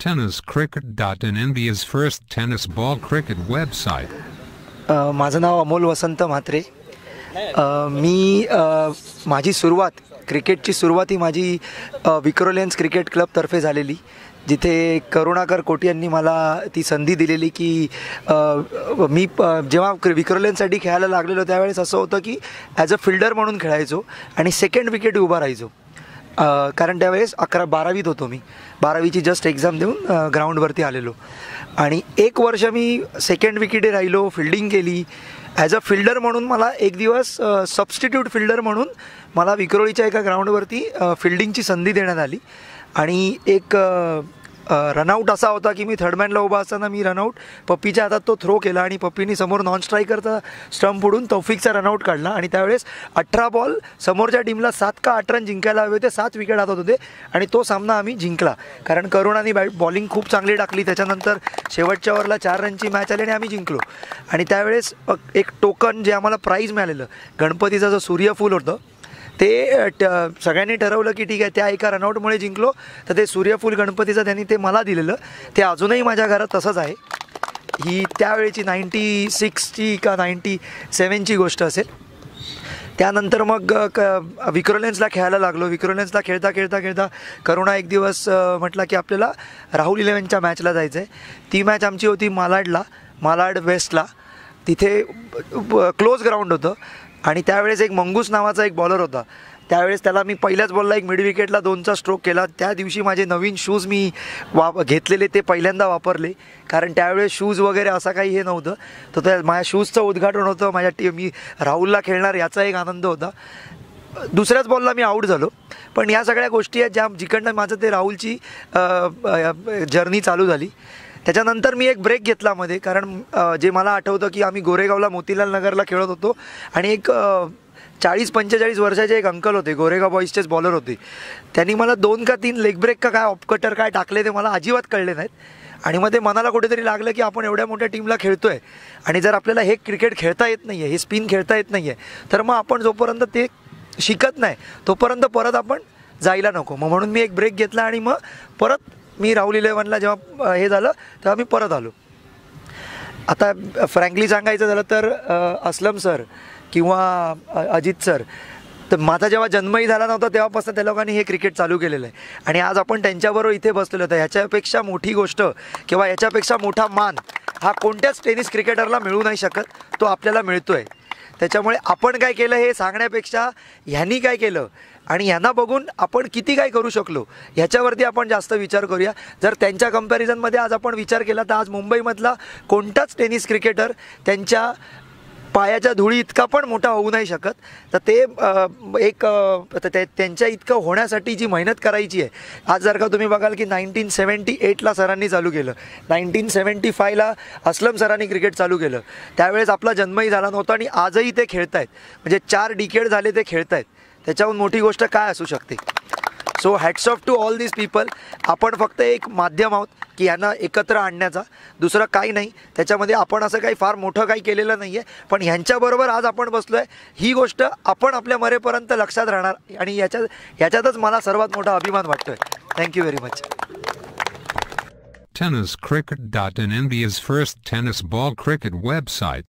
tenniscricket.in, India's first tennis ball cricket website. माझं नाव अमोल वसंत म्हात्रे. मी माझी सुरुवात क्रिकेटची सुरुवात ही माझी विक्रोलियन्स क्रिकेट क्लबतर्फे झालेली, जिथे करुणाकर कोटी यांनी मला ती संधी दिलेली की मी जेव्हा विक्रोलियन्ससाठी खेळायला लागलेलो त्यावेळेस असं होतं की ॲज अ फिल्डर म्हणून खेळायचो आणि सेकंड विकेट उभा राहायचो. कारण त्यावेळेस 11-12वीत होतो मी. 12वीची जस्ट एक्झाम देऊन ग्राउंडवरती आलेलो आणि एक वर्ष मी सेकंड विकेटे राहिलो, फिल्डिंग केली. ॲज अ फिल्डर म्हणून मला एक दिवस सबस्टिट्यूट फिल्डर म्हणून मला विक्रोळीच्या एका ग्राउंडवरती फिल्डिंगची संधी देण्यात आली आणि एक रनआउट असा होता की मी थर्डमॅनला उभा असताना मी रनआउट पप्पीच्या हातात तो थ्रो केला आणि पप्पीने समोर नॉन स्ट्रायकरचा स्टंप उडून तौफिकचा रनआउट काढला आणि त्यावेळेस 18 बॉल समोरच्या टीमला 7 का 8 रन जिंकायला हवे होते. 7 विकेट हातात होते आणि तो सामना आम्ही जिंकला. कारण करुणाने बॉलिंग खूप चांगली टाकली. त्याच्यानंतर शेवटच्या ओव्हरला 4 रनची मॅच आली आणि आम्ही जिंकलो. आणि त्यावेळेस एक टोकन जे आम्हाला प्राईज मिळालेलं, गणपतीचं जो सूर्यफूल होतं ते सगळ्यांनी ठरवलं की ठीक आहे, त्या एका रनआउटमुळे जिंकलो तर ते सूर्यफूल गणपतीचं त्यांनी ते मला दिलेलं. ते अजूनही माझ्या घरात तसंच आहे. ही त्यावेळेची 96ची का 97ची गोष्ट असेल. त्यानंतर मग विक्रोलियन्सला खेळायला लागलो. विक्रोलियन्सला खेळता खेळता खेळता करुणा एक दिवस म्हटला की आपल्याला राहुल 11च्या मॅचला जायचं आहे. ती मॅच आमची होती मालाड वेस्टला. तिथे क्लोज ग्राउंड होतं आणि त्यावेळेस एक मंगूस नावाचा एक बॉलर होता. त्यावेळेस त्याला मी पहिल्याच बॉलला एक मिड विकेटला 2चा स्ट्रोक केला. त्या दिवशी माझे नवीन शूज मी घेतलेले ते पहिल्यांदा वापरले, कारण त्यावेळेस शूज वगैरे असं काही हे नव्हतं. तर त्या माझ्या शूजचं उद्घाटन होतं. मी राहुलला खेळणार याचा एक आनंद होता. दुसऱ्याच बॉलला मी आऊट झालो. पण या सगळ्या गोष्टी आहेत ज्या जिकडनं माझं ते राहुलची जर्नी चालू झाली. त्याच्यानंतर मी एक ब्रेक घेतला मध्ये, कारण जे मला आठवतं की आम्ही गोरेगावला मोतीलाल नगरला खेळत होतो आणि एक 40-45 वर्षाचे एक अंकल होते, गोरेगाव बॉईजचेच बॉलर होते. त्यांनी मला 2 का 3 लेग ब्रेक का काय ऑफकटर काय टाकले ते मला अजिबात कळले नाहीत. आणि मग ते मनाला कुठेतरी लागलं की आपण एवढ्या मोठ्या टीमला खेळतो आहे आणि जर आपल्याला हे क्रिकेट खेळता येत नाही आहे, हे स्पिन खेळता येत नाही आहे, तर मग आपण जोपर्यंत ते शिकत नाही तोपर्यंत परत आपण जायला नको. मग म्हणून मी एक ब्रेक घेतला आणि मग परत मी राहुल 11ला जेव्हा हे झालं तेव्हा मी परत आलो. आता फ्रँकली सांगायचं झालं तर असलम सर किंवा अजित सर, तर माझा जेव्हा जन्मही झाला नव्हता तेव्हापासून त्या लोकांनी हे क्रिकेट चालू केलेलं आहे आणि आज आपण त्यांच्याबरोबर इथे बसलेलो होतो. ह्याच्यापेक्षा मोठी गोष्ट किंवा याच्यापेक्षा मोठा मान हा कोणत्याच टेनिस क्रिकेटरला मिळू नाही शकत. तो आपल्याला मिळतो आहे. त्याच्यामुळे आपण काय केलं हे सांगण्यापेक्षा ह्यांनी काय केलं आणि ह्यांना बघून आपण किती काय करू शकलो ह्याच्यावरती आपण जास्त विचार करूया. जर त्यांच्या कंपॅरिझनमध्ये आज आपण विचार केला तर आज मुंबईमधला कोणताच टेनिस क्रिकेटर त्यांच्या पायाच्या धुळी इतका पण मोठा होऊ नाही शकत. तर ते एक त्यांच्या इतकं होण्यासाठी जी मेहनत करायची आहे. आज जर का तुम्ही बघाल की 1978ला सरांनी चालू केलं, 1975ला असलम सरांनी क्रिकेट चालू केलं, त्यावेळेस आपला जन्मही झाला नव्हता आणि आजही ते खेळत आहेत. म्हणजे 4 डिकेड झाले ते खेळत आहेत. त्याच्याहून मोठी गोष्ट काय असू शकते. So hats off to all this people. आपण फक्त एक माध्यम आहोत की यांना एकत्र आणण्याचा, दुसरं काही नाही. त्याच्यामध्ये आपण असं काही फार मोठं काही केलेलं नाही आहे, पण ह्यांच्याबरोबर आज आपण बसलो आहे ही गोष्ट आपण आपल्या मरेपर्यंत लक्षात राहणार आणि याच्यातच मला सर्वात मोठा अभिमान वाटतो आहे. Thank you very much. tenniscricket.in, India's first tennis ball cricket website.